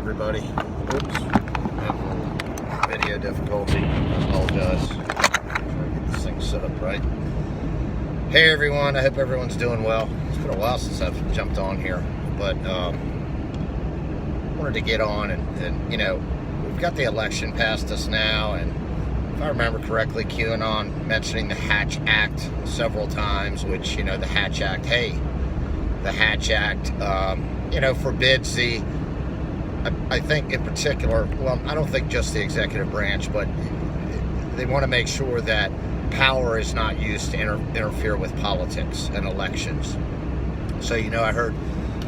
everybody. Oops. I have a little video difficulty. I apologize. Try to get this thing set up right. Hey everyone, I hope everyone's doing well. It's been a while since I've jumped on here, but wanted to get on and you know, we've got the election past us now, and if I remember correctly, QAnon mentioning the Hatch Act several times, which, you know, the Hatch Act, the Hatch Act, you know, forbids I think in particular, well, I don't think just the executive branch, but they want to make sure that power is not used to interfere with politics and elections. So, you know, I heard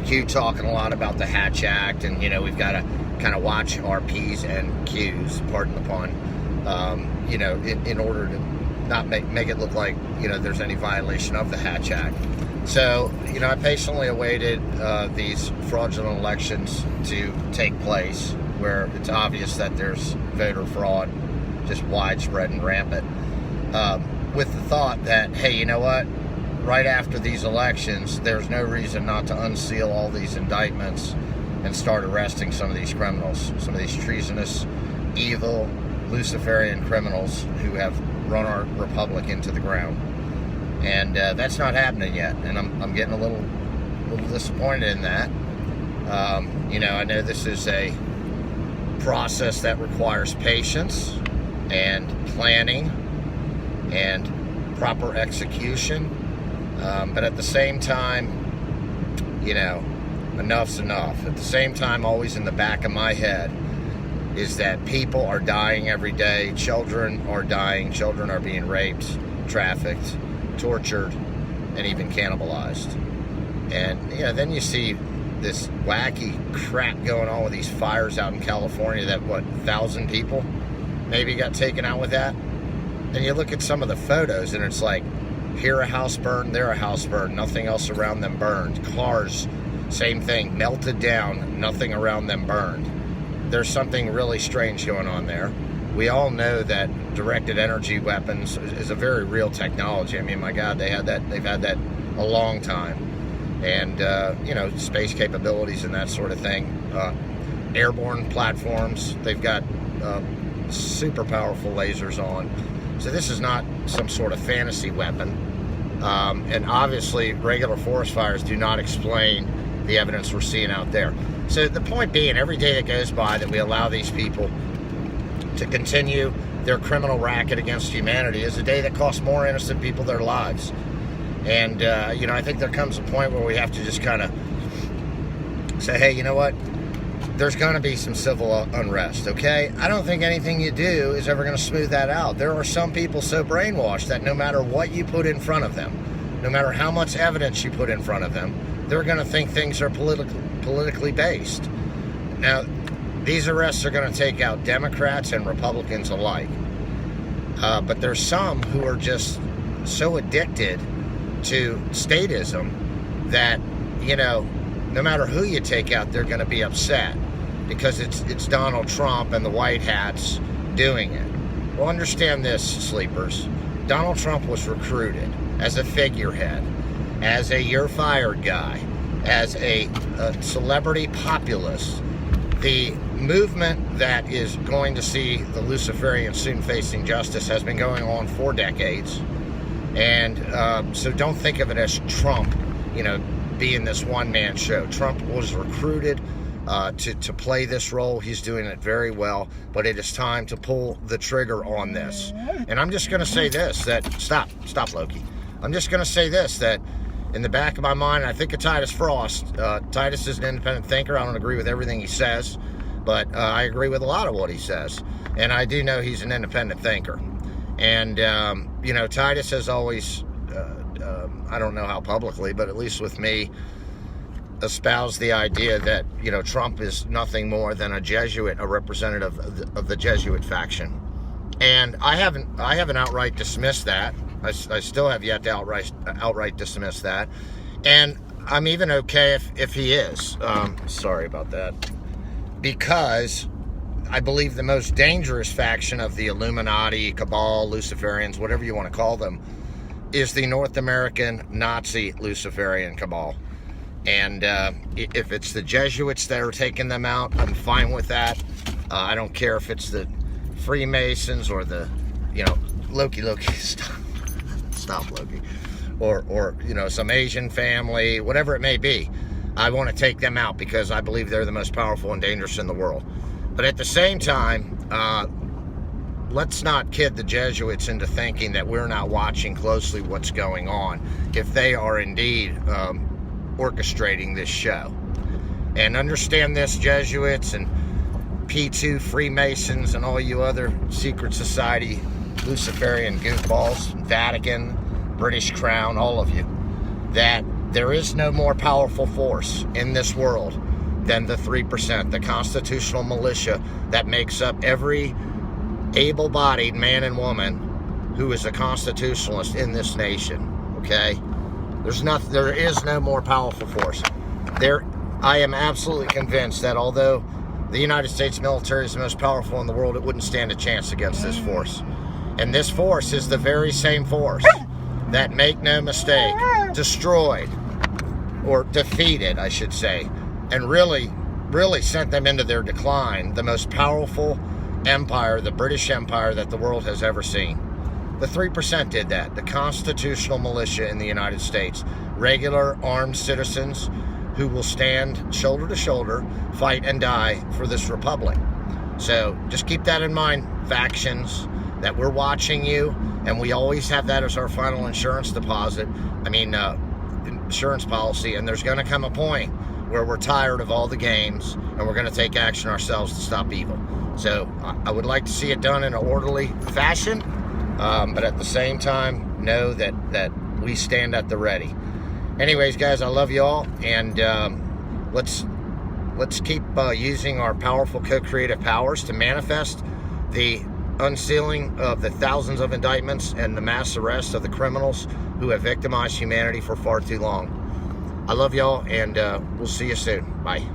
Q talking a lot about the Hatch Act, and, you know, we've got to kind of watch our P's and Q's, pardon the pun, you know, in order to not make it look like, you know, there's any violation of the Hatch Act. So, you know, I patiently awaited these fraudulent elections to take place, where it's obvious that there's voter fraud, just widespread and rampant, with the thought that, hey, you know what? Right after these elections, there's no reason not to unseal all these indictments and start arresting some of these criminals, some of these treasonous, evil, Luciferian criminals who have run our republic into the ground. And that's not happening yet, and I'm getting a little disappointed in that. You know, I know this is a process that requires patience and planning and proper execution, but at the same time, you know, enough's enough. At the same time, always in the back of my head is that people are dying every day. Children are dying. Children are being raped, trafficked, tortured, and even cannibalized. And, you know, then you see this wacky crap going on with these fires out in California that, 1,000 people maybe got taken out with that. And you look at some of the photos, and it's like, here a house burned, there a house burned, nothing else around them burned. Cars, same thing, melted down, nothing around them burned. There's something really strange going on there. We all know that directed energy weapons is a very real technology. I mean, my God, they've had that a long time. And, you know, space capabilities and that sort of thing. Airborne platforms, they've got super powerful lasers on. So this is not some sort of fantasy weapon. And obviously, regular forest fires do not explain the evidence we're seeing out there. So the point being, every day that goes by that we allow these people to continue their criminal racket against humanity is a day that costs more innocent people their lives. And, you know, I think there comes a point where we have to just kind of say, hey, you know what? There's going to be some civil unrest, okay? I don't think anything you do is ever going to smooth that out. There are some people so brainwashed that no matter what you put in front of them, no matter how much evidence you put in front of them, they're going to think things are politically based. Now, these arrests are going to take out Democrats and Republicans alike. But there's some who are just so addicted to statism that, you know, no matter who you take out, they're going to be upset because it's Donald Trump and the White Hats doing it. Well, understand this, sleepers. Donald Trump was recruited as a figurehead, as a you're fired guy, as a celebrity populist. The movement that is going to see the Luciferian soon facing justice has been going on for decades. And so don't think of it as Trump, you know, being this one-man show. Trump was recruited to play this role. He's doing it very well, but it is time to pull the trigger on this. And I'm just going to say this, that, stop, Loki. I'm just going to say this, that in the back of my mind, I think of Titus Frost. Titus is an independent thinker. I don't agree with everything he says, but I agree with a lot of what he says. And I do know he's an independent thinker. And, you know, Titus has always, I don't know how publicly, but at least with me, espoused the idea that, you know, Trump is nothing more than a Jesuit, a representative of the Jesuit faction. And I haven't outright dismissed that. I still have yet to outright dismiss that. And I'm even okay if he is. Sorry about that. Because I believe the most dangerous faction of the Illuminati, Cabal, Luciferians, whatever you want to call them, is the North American Nazi Luciferian Cabal. And if it's the Jesuits that are taking them out, I'm fine with that. I don't care if it's the Freemasons or the, Loki, stop Loki, or some Asian family, whatever it may be. I want to take them out because I believe they're the most powerful and dangerous in the world. But at the same time, let's not kid the Jesuits into thinking that we're not watching closely what's going on if they are indeed orchestrating this show. And understand this, Jesuits and P2 Freemasons and all you other secret society Luciferian goofballs, Vatican, British Crown, all of you, that there is no more powerful force in this world than the 3%, the constitutional militia that makes up every able-bodied man and woman who is a constitutionalist in this nation. Okay, there is no more powerful force. I am absolutely convinced that although the United States military is the most powerful in the world, it wouldn't stand a chance against this force. And this force is the very same force that, make no mistake, destroyed or defeated, I should say, and really sent them into their decline, the most powerful empire, the British Empire, that the world has ever seen. The 3% did that. The constitutional militia in the United States, regular armed citizens who will stand shoulder to shoulder, fight and die for this republic. So just keep that in mind, factions, that we're watching you, and we always have that as our final insurance deposit. Insurance policy, and there's going to come a point where we're tired of all the games and we're going to take action ourselves to stop evil. So I would like to see it done in an orderly fashion, but at the same time, know that we stand at the ready. Anyways, guys, I love you all, and let's keep using our powerful co-creative powers to manifest the unsealing of the thousands of indictments and the mass arrest of the criminals who have victimized humanity for far too long. I love y'all, and we'll see you soon. Bye.